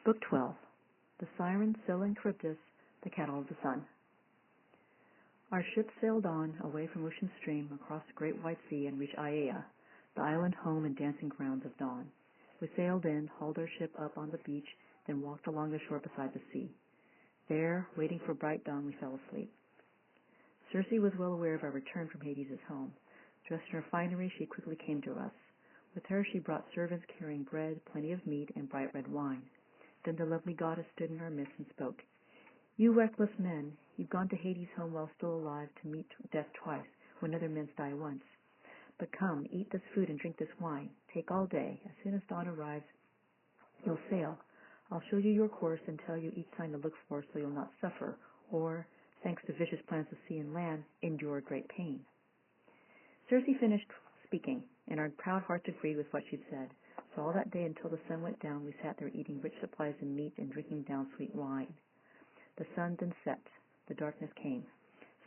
Book 12. The Sirens, Scylla and Charybdis, the Cattle of the Sun. Our ship sailed on, away from ocean stream, across the great white sea, and reached Aiaia, the island home and dancing grounds of dawn. We sailed in, hauled our ship up on the beach, then walked along the shore beside the sea. There, waiting for bright dawn, we fell asleep. Circe was well aware of our return from Hades' home. Dressed in her finery, she quickly came to us. With her she brought servants carrying bread, plenty of meat, and bright red wine. Then the lovely goddess stood in our midst and spoke. You reckless men, you've gone to Hades' home while still alive to meet death twice, when other men die once. But come, eat this food and drink this wine. Take all day. As soon as dawn arrives, you'll sail. I'll show you your course and tell you each sign to look for so you'll not suffer, or, thanks to vicious plans of sea and land, endure great pain. Circe finished speaking, and our proud hearts agreed with what she'd said. So all that day until the sun went down, we sat there eating rich supplies of meat and drinking down sweet wine. The sun then set. The darkness came.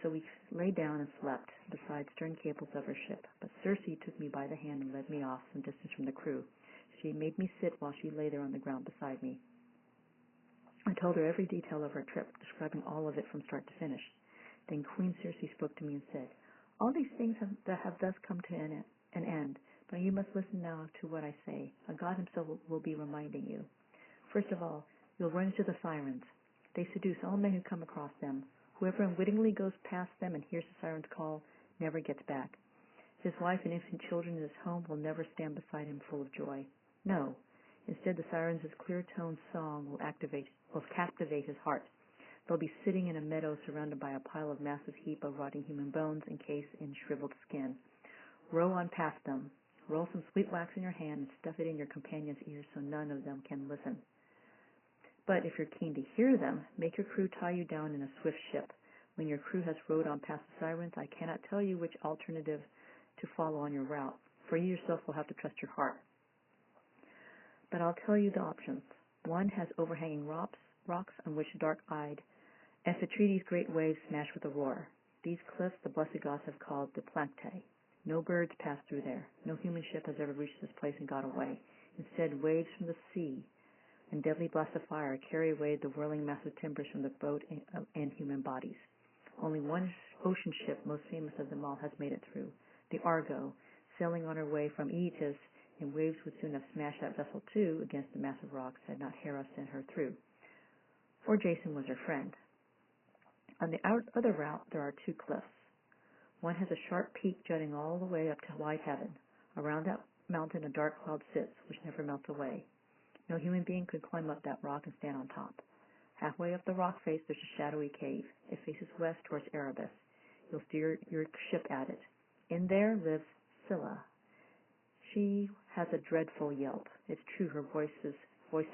So we lay down and slept beside stern cables of our ship. But Circe took me by the hand and led me off some distance from the crew. She made me sit while she lay there on the ground beside me. I told her every detail of our trip, describing all of it from start to finish. Then Queen Circe spoke to me and said, All these things have thus come to an end, but you must listen now to what I say. A god himself will be reminding you. First of all, you'll run into the Sirens. They seduce all men who come across them. Whoever unwittingly goes past them and hears the Sirens' call never gets back. His wife and infant children in his home will never stand beside him full of joy. No. Instead, the Sirens' clear-toned song will captivate his heart. They'll be sitting in a meadow surrounded by a pile of massive heap of rotting human bones encased in shriveled skin. Row on past them. Roll some sweet wax in your hand and stuff it in your companion's ears so none of them can listen. But if you're keen to hear them, make your crew tie you down in a swift ship. When your crew has rowed on past the Sirens, I cannot tell you which alternative to follow on your route, for you yourself will have to trust your heart. But I'll tell you the options. One has overhanging rocks on which dark-eyed Amphitrite's great waves smash with a roar. These cliffs the blessed gods have called the Planctae. No birds pass through there. No human ship has ever reached this place and got away. Instead, waves from the sea and deadly blasts of fire carry away the whirling mass of timbers from the boat and human bodies. Only one ocean ship, most famous of them all, has made it through, the Argo, sailing on her way from Aeetes, and waves would soon have smashed that vessel too against the massive rocks had not Hera sent her through. Or Jason was her friend. On the other route, there are two cliffs. One has a sharp peak jutting all the way up to wide heaven. Around that mountain a dark cloud sits, which never melts away. No human being could climb up that rock and stand on top. Halfway up the rock face, there's a shadowy cave. It faces west towards Erebus. You'll steer your ship at it. In there lives Scylla. She has a dreadful yelp. It's true her voice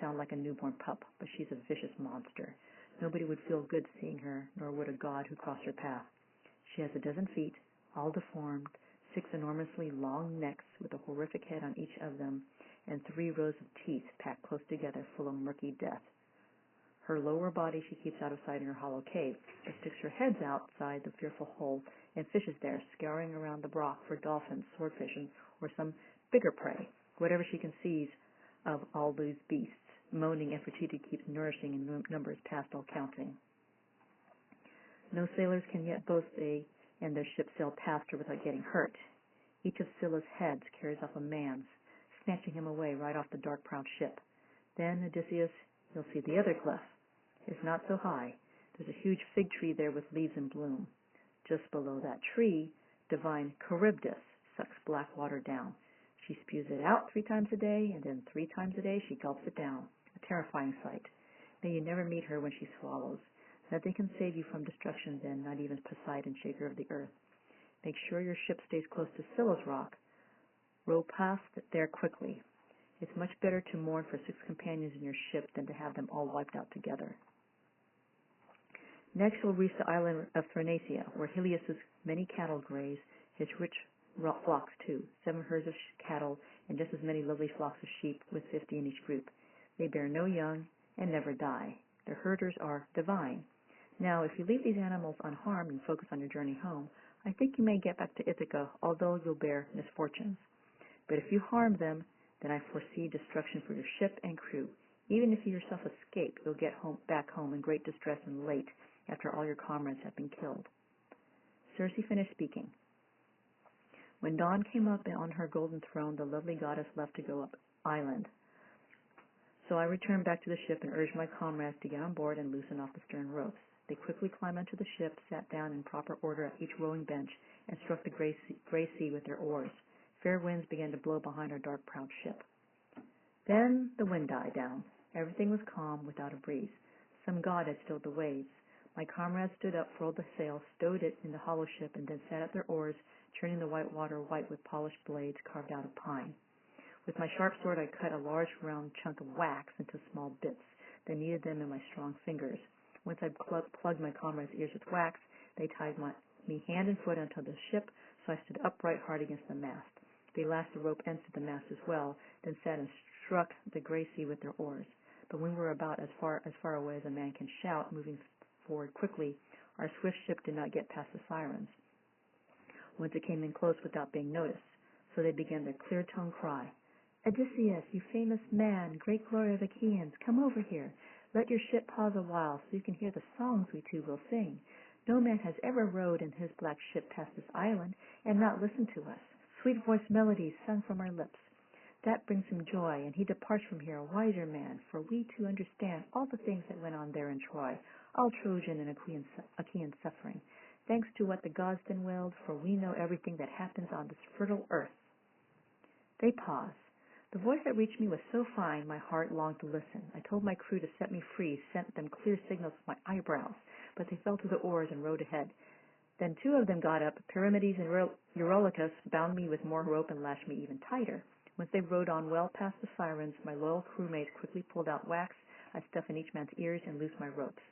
sounds like a newborn pup, but she's a vicious monster. Nobody would feel good seeing her, nor would a god who crossed her path. She has 12 feet, all deformed, 6 enormously long necks with a horrific head on each of them, and 3 rows of teeth packed close together full of murky death. Her lower body she keeps out of sight in her hollow cave, but sticks her heads outside the fearful hole and fishes there, scouring around the rock for dolphins, swordfish, or some bigger prey, whatever she can seize of all these beasts. Moaning, Amphitrite keeps nourishing in numbers past all counting. No sailors can yet boast and their ship sail past her without getting hurt. Each of Scylla's heads carries off a man's, snatching him away right off the dark proud ship. Then, Odysseus, you'll see the other cliff. It's not so high. There's a huge fig tree there with leaves in bloom. Just below that tree, divine Charybdis sucks black water down. She spews it out 3 times a day, and then 3 times a day she gulps it down. A terrifying sight. May you never meet her when she swallows. Nothing can save you from destruction then, not even Poseidon, shaker of the earth. Make sure your ship stays close to Scylla's rock. Row past there quickly. It's much better to mourn for 6 companions in your ship than to have them all wiped out together. Next we'll reach the island of Thrinacia, where Helios' many cattle graze, his rich flocks too, 7 herds of cattle, and just as many lovely flocks of sheep, with 50 in each group. They bear no young and never die. Their herders are divine. Now, if you leave these animals unharmed and focus on your journey home, I think you may get back to Ithaca, although you'll bear misfortunes. But if you harm them, then I foresee destruction for your ship and crew. Even if you yourself escape, you'll get back home in great distress and late, after all your comrades have been killed." Circe finished speaking. When dawn came up on her golden throne, the lovely goddess left to go up island. So I returned back to the ship and urged my comrades to get on board and loosen off the stern ropes. They quickly climbed onto the ship, sat down in proper order at each rowing bench, and struck the gray sea with their oars. Fair winds began to blow behind our dark-prowed ship. Then the wind died down. Everything was calm, without a breeze. Some god had stilled the waves. My comrades stood up, furled the sail, stowed it in the hollow ship, and then sat at their oars, churning the white water white with polished blades carved out of pine. With my sharp sword I cut a large round chunk of wax into small bits, then kneaded them in my strong fingers. Once I plugged my comrades' ears with wax, they tied me hand and foot onto the ship, so I stood upright hard against the mast. They lashed the rope ends to the mast as well, then sat and struck the gray sea with their oars. But when we were about as far away as a man can shout, moving forward quickly, our swift ship did not get past the Sirens. Once it came in close without being noticed, so they began their clear-toned cry. "Odysseus, you famous man, great glory of Achaeans, come over here. Let your ship pause a while so you can hear the songs we two will sing. No man has ever rowed in his black ship past this island and not listened to us. Sweet-voiced melodies sung from our lips. That brings him joy, and he departs from here a wiser man, for we too understand all the things that went on there in Troy, all Trojan and Achaean suffering. Thanks to what the gods then willed, for we know everything that happens on this fertile earth." They paused. The voice that reached me was so fine, my heart longed to listen. I told my crew to set me free, sent them clear signals with my eyebrows, but they fell to the oars and rowed ahead. Then two of them got up. Pyramides and Eurylochus bound me with more rope and lashed me even tighter. Once they rowed on well past the Sirens, my loyal crewmates quickly pulled out wax I stuffed in each man's ears and loosed my ropes.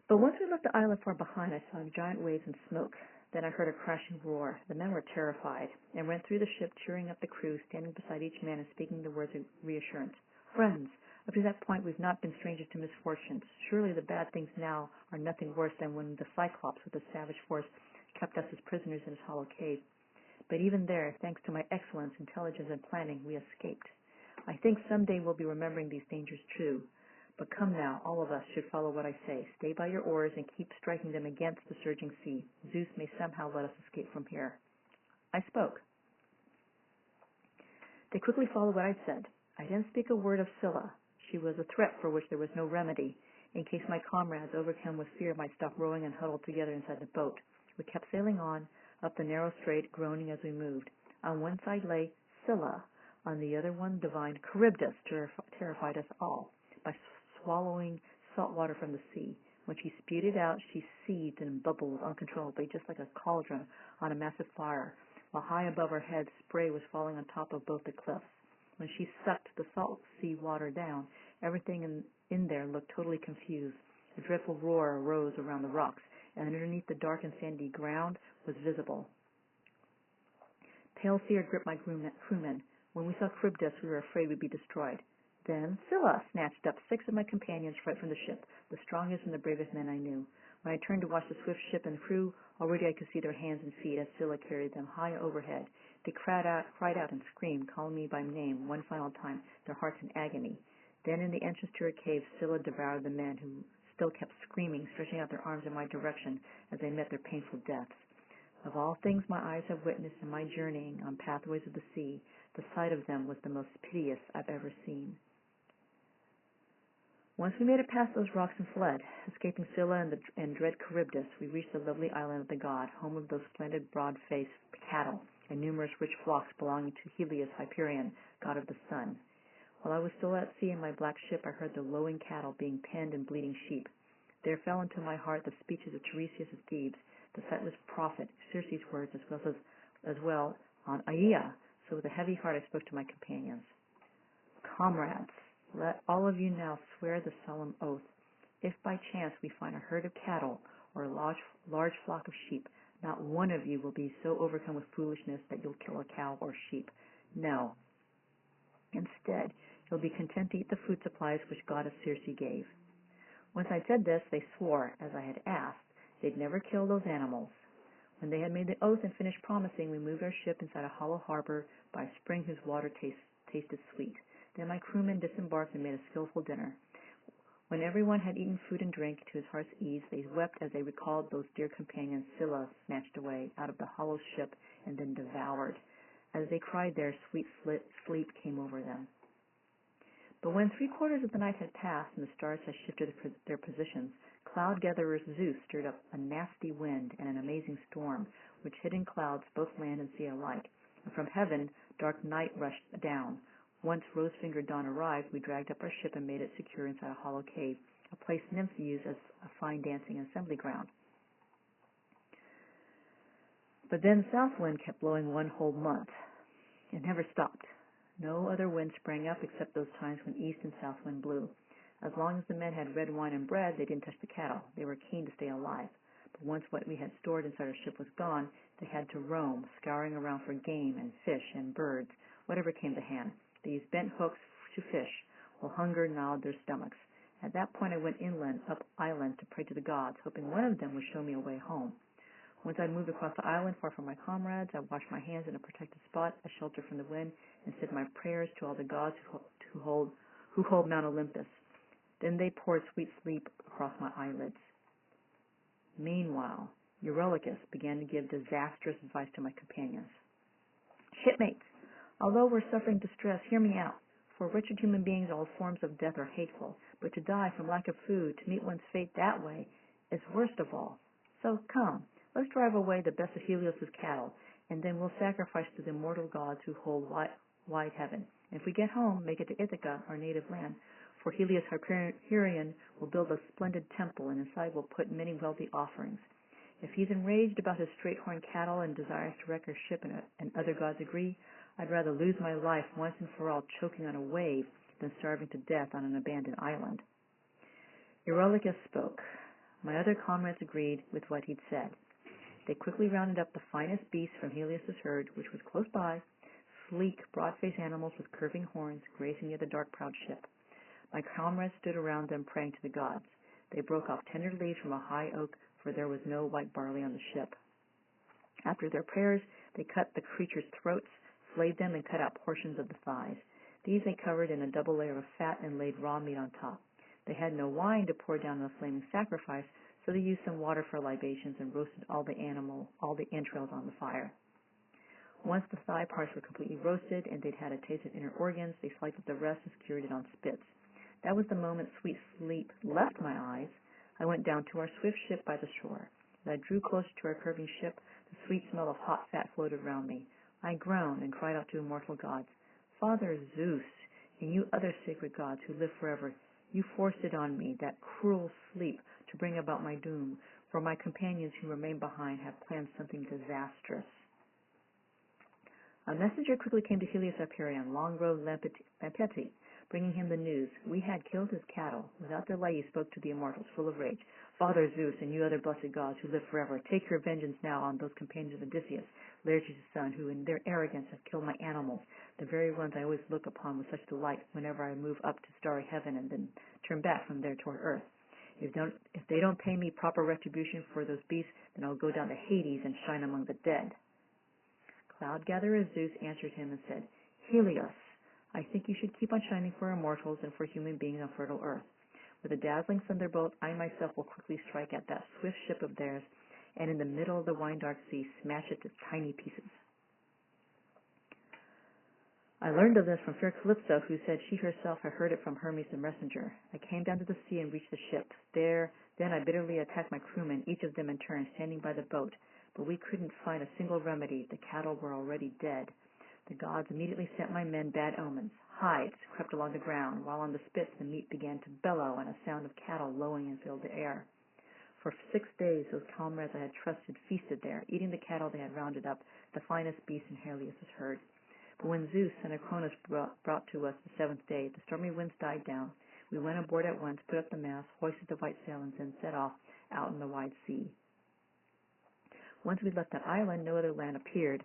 But once we left the island far behind, I saw giant waves and smoke. Then I heard a crashing roar. The men were terrified and ran through the ship, cheering up the crew, standing beside each man and speaking the words of reassurance. "Friends, up to that point we've not been strangers to misfortunes. Surely the bad things now are nothing worse than when the Cyclops with a savage force kept us as prisoners in his hollow cave. But even there, thanks to my excellence, intelligence, and planning, we escaped. I think someday we'll be remembering these dangers true. But come now, all of us should follow what I say. Stay by your oars and keep striking them against the surging sea. Zeus may somehow let us escape from here." I spoke. They quickly followed what I said. I didn't speak a word of Scylla. She was a threat for which there was no remedy, in case my comrades, overcome with fear, might stop rowing and huddle together inside the boat. We kept sailing on, up the narrow strait, groaning as we moved. On one side lay Scylla, on the other one divine Charybdis terrified us all by swallowing salt water from the sea. When she spewed it out, she seethed and bubbled uncontrollably, just like a cauldron on a massive fire, while high above our heads spray was falling on top of both the cliffs. When she sucked the salt sea water down, everything in there looked totally confused. A dreadful roar arose around the rocks, and underneath the dark and sandy ground was visible. Pale fear gripped my crewmen. When we saw Charybdis, we were afraid we'd be destroyed. Then Scylla snatched up 6 of my companions right from the ship, the strongest and the bravest men I knew. When I turned to watch the swift ship and crew, already I could see their hands and feet as Scylla carried them high overhead. They cried out and screamed, calling me by name one final time, their hearts in agony. Then in the entrance to her cave, Scylla devoured the men, who still kept screaming, stretching out their arms in my direction as they met their painful deaths. Of all things my eyes have witnessed in my journeying on pathways of the sea, the sight of them was the most piteous I've ever seen. Once we made it past those rocks and fled, escaping Scylla and dread Charybdis, we reached the lovely island of the god, home of those splendid broad-faced cattle and numerous rich flocks belonging to Helios Hyperion, god of the sun. While I was still at sea in my black ship, I heard the lowing cattle being penned and bleating sheep. There fell into my heart the speeches of Tiresias of Thebes, the sightless prophet, Circe's words, as well on Aea. So with a heavy heart I spoke to my companions. "Comrades, let all of you now swear the solemn oath. If by chance we find a herd of cattle or a large flock of sheep, not one of you will be so overcome with foolishness that you'll kill a cow or sheep. No. Instead, you'll be content to eat the food supplies which goddess Circe gave." Once I said this, they swore, as I had asked, they'd never kill those animals. When they had made the oath and finished promising, we moved our ship inside a hollow harbor by a spring whose water tasted sweet. Then my crewmen disembarked and made a skillful dinner. When everyone had eaten food and drink to his heart's ease, they wept as they recalled those dear companions Scylla snatched away out of the hollow ship and then devoured. As they cried there, sweet sleep came over them. But when 3/4 of the night had passed and the stars had shifted their positions, cloud-gatherer Zeus stirred up a nasty wind and an amazing storm, which hid in clouds both land and sea alike. And from heaven, dark night rushed down. Once rose-fingered dawn arrived, we dragged up our ship and made it secure inside a hollow cave, a place nymphs use as a fine dancing assembly ground. But then the south wind kept blowing one whole month. It never stopped. No other wind sprang up except those times when east and south wind blew. As long as the men had red wine and bread, they didn't touch the cattle. They were keen to stay alive. But once what we had stored inside our ship was gone, they had to roam, scouring around for game and fish and birds, whatever came to hand. They used bent hooks to fish, while hunger gnawed their stomachs. At that point I went inland, up island, to pray to the gods, hoping one of them would show me a way home. Once I moved across the island, far from my comrades, I washed my hands in a protected spot, a shelter from the wind, and said my prayers to all the gods who hold Mount Olympus. Then they poured sweet sleep across my eyelids. Meanwhile, Eurylochus began to give disastrous advice to my companions. Shipmates, although we're suffering distress, hear me out. For wretched human beings, all forms of death are hateful, but to die from lack of food, to meet one's fate that way, is worst of all. So come, let's drive away the best of Helios' cattle, and then we'll sacrifice to the immortal gods who hold wide heaven. And if we get home, make it to Ithaca, our native land, for Helios Hyperion will build a splendid temple, and inside will put many wealthy offerings. If he's enraged about his straight-horned cattle and desires to wreck our ship and other gods agree, I'd rather lose my life once and for all choking on a wave than starving to death on an abandoned island. Eurylochus spoke. My other comrades agreed with what he'd said. They quickly rounded up the finest beasts from Helios' herd, which was close by, sleek, broad-faced animals with curving horns grazing near the dark-prowed ship. My comrades stood around them praying to the gods. They broke off tender leaves from a high oak, for there was no white barley on the ship. After their prayers, they cut the creatures' throats, flayed them, and cut out portions of the thighs. These they covered in a double layer of fat and laid raw meat on top. They had no wine to pour down the flaming sacrifice, so they used some water for libations and roasted all the entrails on the fire. Once the thigh parts were completely roasted and they'd had a taste of inner organs, they sliced up the rest and skewered it on spits. That was the moment sweet sleep left my eyes. I went down to our swift ship by the shore. As I drew closer to our curving ship, the sweet smell of hot fat floated around me. I groaned and cried out to immortal gods, Father Zeus, and you other sacred gods who live forever, you forced it on me, that cruel sleep, to bring about my doom, for my companions who remain behind have planned something disastrous. A messenger quickly came to Helios Hyperion, long-robed Lampeti, bringing him the news. We had killed his cattle. Without delay he spoke to the immortals, full of rage. Father Zeus, and you other blessed gods who live forever, take your vengeance now on those companions of Odysseus, Laertes' son, who in their arrogance have killed my animals, the very ones I always look upon with such delight whenever I move up to starry heaven and then turn back from there toward earth. If they don't pay me proper retribution for those beasts, then I'll go down to Hades and shine among the dead. Cloud-gatherer Zeus answered him and said, Helios, I think you should keep on shining for immortals and for human beings on fertile earth. With a dazzling thunderbolt, I myself will quickly strike at that swift ship of theirs, and in the middle of the wine-dark sea, smash it to tiny pieces. I learned of this from fair Calypso, who said she herself had heard it from Hermes the messenger. I came down to the sea and reached the ship. Then I bitterly attacked my crewmen, each of them in turn, standing by the boat. But we couldn't find a single remedy. The cattle were already dead. The gods immediately sent my men bad omens. Hides crept along the ground, while on the spits the meat began to bellow, and a sound of cattle lowing filled the air. For 6 days those comrades I had trusted feasted there, eating the cattle they had rounded up, the finest beasts in Helios' herd. But when Zeus, son of Cronus, brought to us the 7th day, the stormy winds died down. We went aboard at once, put up the mast, hoisted the white sail, and then set off out in the wide sea. Once we left that island, no other land appeared,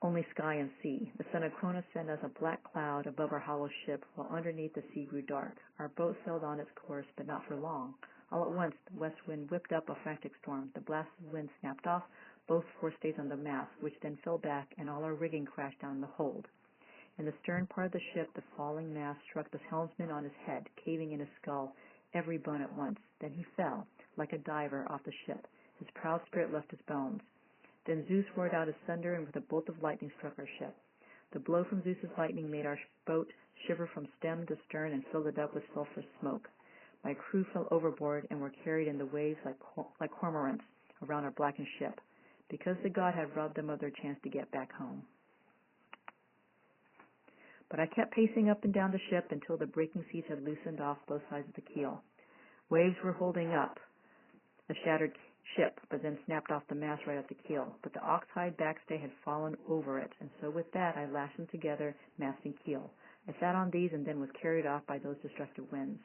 only sky and sea. The son of Cronus sent us a black cloud above our hollow ship, while underneath the sea grew dark. Our boat sailed on its course, but not for long. All at once, the west wind whipped up a frantic storm. The blasted wind snapped off both forestays on the mast, which then fell back, and all our rigging crashed down in the hold. In the stern part of the ship, the falling mast struck the helmsman on his head, caving in his skull, every bone at once. Then he fell, like a diver, off the ship. His proud spirit left his bones. Then Zeus roared out his thunder, and with a bolt of lightning struck our ship. The blow from Zeus's lightning made our boat shiver from stem to stern and filled it up with sulphurous smoke. My crew fell overboard and were carried in the waves like cormorants around our blackened ship, because the god had robbed them of their chance to get back home. But I kept pacing up and down the ship until the breaking seas had loosened off both sides of the keel. Waves were holding up the shattered ship, but then snapped off the mast right at the keel. But the ox-hide backstay had fallen over it, and so with that I lashed them together, mast and keel. I sat on these and then was carried off by those destructive winds.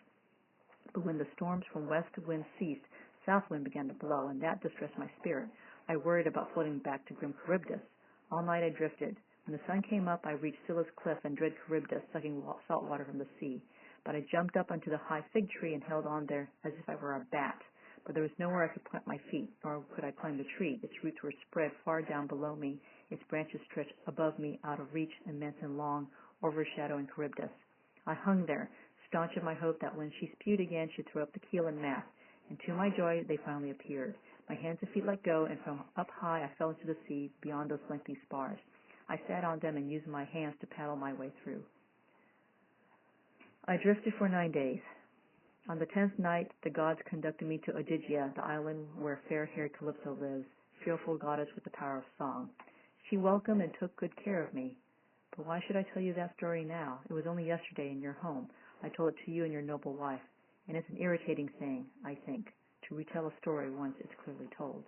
But when the storms from west wind ceased, south wind began to blow, and that distressed my spirit. I worried about floating back to grim Charybdis. All night I drifted. When the sun came up, I reached Scylla's cliff and dread Charybdis, sucking salt water from the sea. But I jumped up onto the high fig tree and held on there as if I were a bat. But there was nowhere I could plant my feet, nor could I climb the tree. Its roots were spread far down below me. Its branches stretched above me, out of reach, immense and long, overshadowing Charybdis. I hung there, staunch in my hope that when she spewed again, she'd throw up the keel and mast. And to my joy, they finally appeared. My hands and feet let go, and from up high I fell into the sea beyond those lengthy spars. I sat on them and used my hands to paddle my way through. I drifted for 9 days. On the 10th night, the gods conducted me to Odyssey, the island where fair-haired Calypso lives, fearful goddess with the power of song. She welcomed and took good care of me. But why should I tell you that story now? It was only yesterday in your home. I told it to you and your noble wife, and it's an irritating thing, I think, to retell a story once it's clearly told.